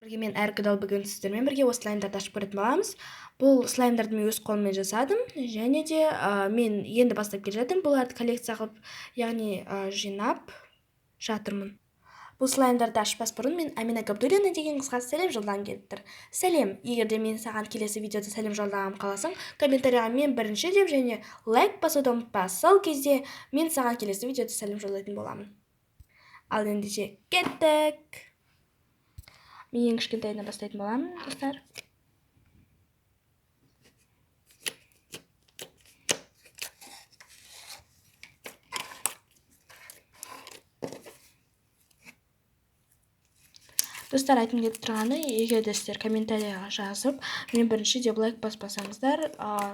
Мен әркідал бүгін сіздермен бірге осы слаймдарды ашып көретін боламыз. Бұл слаймдарды мен өз қолыммен жасадым, және де мен енді бастап келе жатырмын. Бұларды коллекция қылып, яғни жинап жатырмын. Бұл слаймдарды ашпас бұрын мен Амина Габдуллина деген қызға сәлем жолдағым келіп тұр. Сәлем, егер де мен саған келесі видеода сәлем жолдағым қаласаң, комментарияға мен бірінші деп және лайк басуды ұмытпа. Сол кезде мен саған келесі видеода сәлем жолдайтын боламын. Ал ендеше кеттік. Мен ең кішкентайынан бастайтын боламын, достар. Достар, айтқым келіп тұрғаны, егер де сіздер комментарияға жазып, мен бірінші деп лайк баспасаңыздар,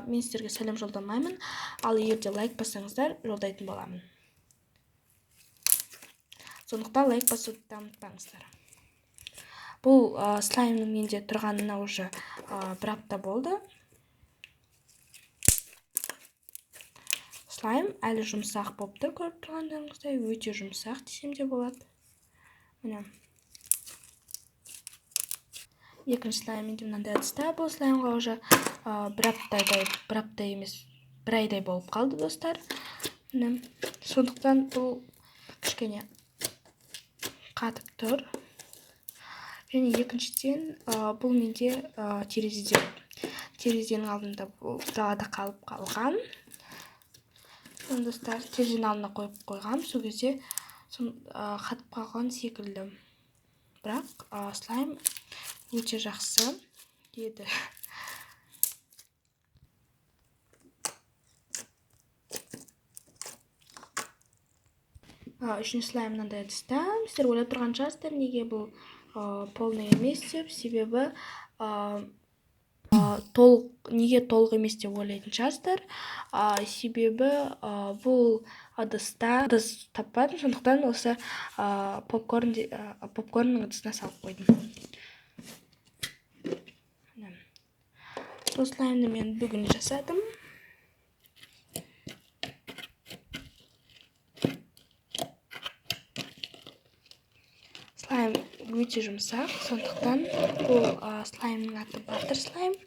мен сіздерге сәлем жолдамаймын, ал егер де лайк бассаңыздар, жолдайтын боламын. Сондықтан лайк басуды ұмытпаңыздар. Бұл слаймның менде тұрғанына уже бір апта болды. Слайм әлі жұмсақ болып тұр, көріп тұрғандарыңыздай, өте жұмсақ десем де болады. Міне. Екінші слайм менде мынандай ыдыста. Бұл слаймға уже бір апта емес, бір айдай болып қалды, достар. Сондықтан бұл кішкене қатып тұр. Және екіншіден бұл менде терезенің алдында бұл далада қалып қалған. Достар, терезенің алдына қойып қойғам, сол кезде қатып қалған секілді. Бірақ слайм өте жақсы еді. Үшінші слайм мынандай ыдыста. Сіздер ойлап тұрған шығарсыздар, неге бұл полный емес деп, себебі неге толық емес деп ойлайтын шығарсыздар. Себебі бұл ыдыста ыдыс таппадым, сондықтан осы попкорнның ыдысына салып қойдым. Бұл слаймды мен бүгін жасадым. Слайм өте жұмсақ, сондықтан бұл слаймның аты баттер слайм.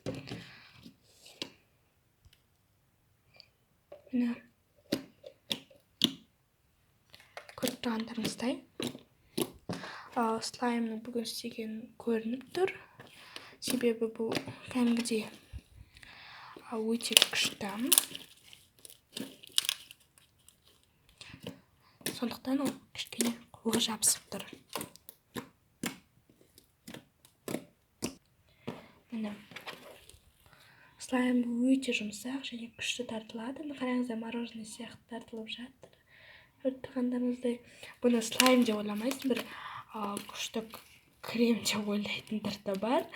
Көріп тұрғандарыңыздай. Слаймның бүгін істеген көрініп тұр. Себебі бұл кәдімгідей өте күшті. Сондықтан ол кішкене қолға жабысып тұр. Слайм өте жұмсақ және күшті тартылады. Қараңыздар, мороженое сияқты тартылып жатыр. Көріп тұрғандарыңыздай. Бұны слайм деп ойламайсың, бір күшті крем деп ойлайтындар да бар.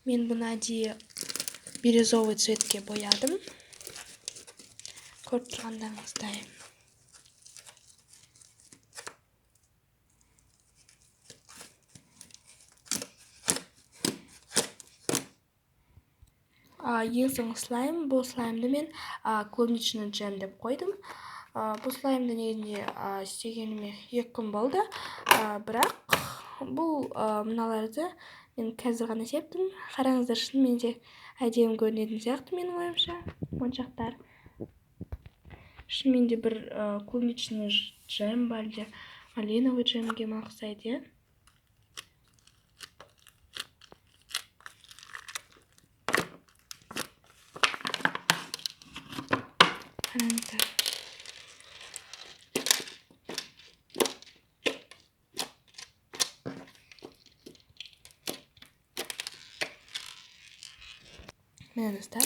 Мен бұны әдейі бирюзовый цветке боядым. Көріп тұрғандарыңыздай. Ең соңғы слайм, бұл слаймды мен клубничный джем деп қойдым. Бұл слаймды негізінде істегеніме 2 күн болды. Бірақ бұл мыналарды мен қазір ғана септім. Қараңыздар, шынымен де әдемі көрінетін сияқты менің ойымша. Моншақтар. Шынымен де бір клубничный джем бар, әлде малиновый джемге ұқсайды. Қараңыздар. Міне, достар.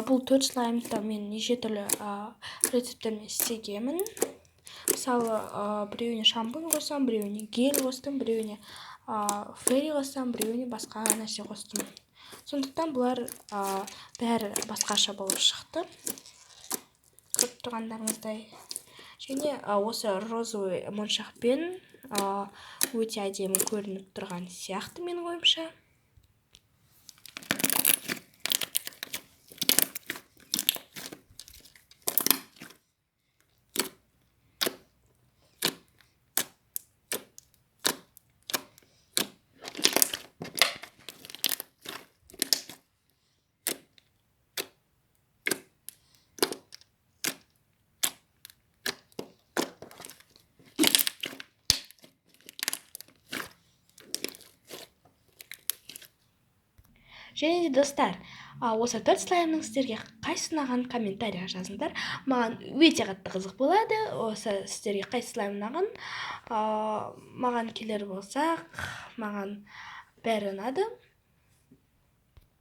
Бұл 4 слаймды мен неше түрлі рецепттермен істегемін. Мысалы, біреуіне шампунь қосам, біреуіне гель қостым, біреуіне фейри қосам, біреуіне басқа нәрсе қостым. Сондықтан бұлар бәрі басқаша болып шықты. Көріп тұрғандарыңыздай. Және осы розовый моншақпен өте әдемі көрініп тұрған сияқты менің ойымша. Және де достар, осы 4 слаймның сіздерге қайсысы ұнаған комментарийға жазыңдар. Маған өте қатты қызық болады осы сіздерге қайсы слайм ұнаған. Маған келер болсақ, маған бәрі ұнады.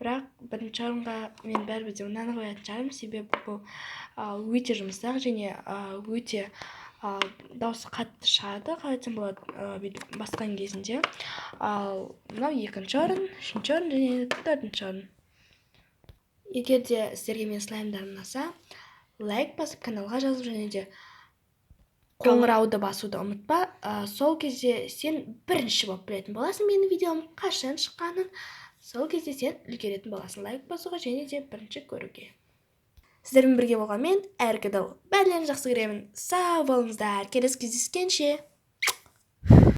Бірақ бірінші орынға мен бәрібір де мынаны қоятын шығармын, себебі бұл өте жұмсақ және өте дауысы қатты шығады, қалай айтсам болады, бүйтіп басқан кезінде. Ал мынау екінші орын, үшінші орын және төртінші орын. Егер де сіздерге менің слаймдарым ұнаса, лайк басып, каналға жазып, және де қоңырауды басуды ұмытпа. Сол кезде сен бірінші болып білетін боласың менің видеом қашан шыққанын. Сол кезде сен үлгеретін боласың лайк басуға және де бірінші көруге. Сіздермен бірге болған мен Әркіділ. Бәрілерін жақсы көремін. Сау болыңыздар. Келесі кездескенше.